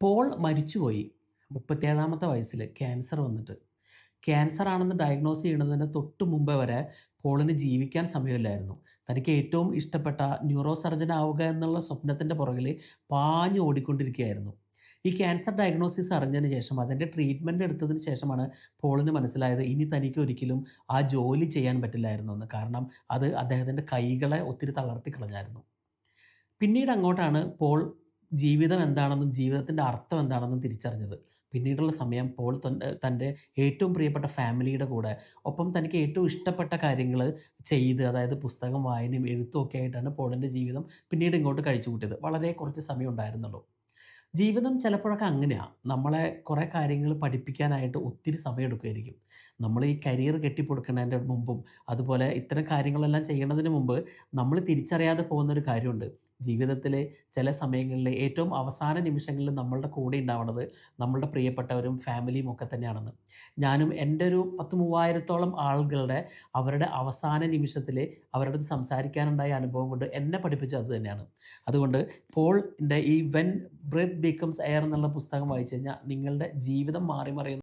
Paul മരിച്ചുപോയി. 37ാമത്തെ വയസ്സിൽ cancer വന്നിട്ട്. ക്യാൻസർ ആണെന്ന് ഡയഗ്നോസ് ചെയ്യണതിന് തൊട്ട് മുമ്പേ വരെ പോളിന് ജീവിക്കാൻ സമയമില്ലായിരുന്നു. തനിക്ക് ഏറ്റവും ഇഷ്ടപ്പെട്ട ന്യൂറോ സർജൻ ആവുക എന്നുള്ള സ്വപ്നത്തിൻ്റെ പുറകിൽ പാഞ്ഞു ഓടിക്കൊണ്ടിരിക്കുകയായിരുന്നു. ഈ ക്യാൻസർ ഡയഗ്നോസിസ് അറിഞ്ഞതിന് ശേഷം അതിൻ്റെ ട്രീറ്റ്മെൻറ്റ് എടുത്തതിന് ശേഷമാണ് പോളിന് മനസ്സിലായത് ഇനി തനിക്ക് ഒരിക്കലും ആ ജോലി ചെയ്യാൻ പറ്റില്ലായിരുന്നു എന്ന്. കാരണം അത് അദ്ദേഹത്തിൻ്റെ കൈകളെ ഒത്തിരി തളർത്തി കളഞ്ഞായിരുന്നു. പിന്നീട് അങ്ങോട്ടാണ് പോൾ ജീവിതം എന്താണെന്നും ജീവിതത്തിൻ്റെ അർത്ഥം എന്താണെന്നും തിരിച്ചറിഞ്ഞത്. പിന്നീടുള്ള സമയം പോൾ തൻ്റെ ഏറ്റവും പ്രിയപ്പെട്ട ഫാമിലിയുടെ കൂടെ, ഒപ്പം തനിക്ക് ഏറ്റവും ഇഷ്ടപ്പെട്ട കാര്യങ്ങൾ ചെയ്ത്, അതായത് പുസ്തകം വായനയും എഴുത്തും ഒക്കെ ആയിട്ടാണ് പോളിൻ്റെ ജീവിതം പിന്നീട് ഇങ്ങോട്ട് കഴിച്ചുകൂട്ടിയത്. വളരെ കുറച്ച് സമയം ഉണ്ടായിരുന്നുള്ളൂ. ജീവിതം ചിലപ്പോഴൊക്കെ അങ്ങനെയാ. നമ്മളെ കുറേ കാര്യങ്ങൾ പഠിപ്പിക്കാനായിട്ട് ഒത്തിരി സമയമെടുക്കുമായിരിക്കും. നമ്മൾ ഈ കരിയർ കെട്ടിപ്പടുക്കുന്നതിൻ്റെ മുമ്പും, അതുപോലെ ഇത്തരം കാര്യങ്ങളെല്ലാം ചെയ്യണതിന് മുമ്പ് നമ്മൾ തിരിച്ചറിയാതെ പോകുന്നൊരു കാര്യമുണ്ട്. ജീവിതത്തിലെ ചില സമയങ്ങളിൽ ഏറ്റവും അവസാന നിമിഷങ്ങളിൽ നമ്മളുടെ കൂടെ ഉണ്ടാവണത് നമ്മളുടെ പ്രിയപ്പെട്ടവരും ഫാമിലിയും ഒക്കെ തന്നെയാണെന്ന്. ഞാനും എൻ്റെ ഒരു 10,000-3000 ആളുകളുടെ അവരുടെ അവസാന നിമിഷത്തിൽ അവരുടെ അടുത്ത് സംസാരിക്കാനുണ്ടായ അനുഭവം കൊണ്ട് എന്നെ പഠിപ്പിച്ചത് അത് തന്നെയാണ്. അതുകൊണ്ട് പോളിൻ്റെ ഈ വെൻ ബ്രെത്ത് ബിക്കംസ് എയർ എന്നുള്ള പുസ്തകം വായിച്ചു കഴിഞ്ഞാൽ നിങ്ങളുടെ ജീവിതം മാറി മറിയുന്ന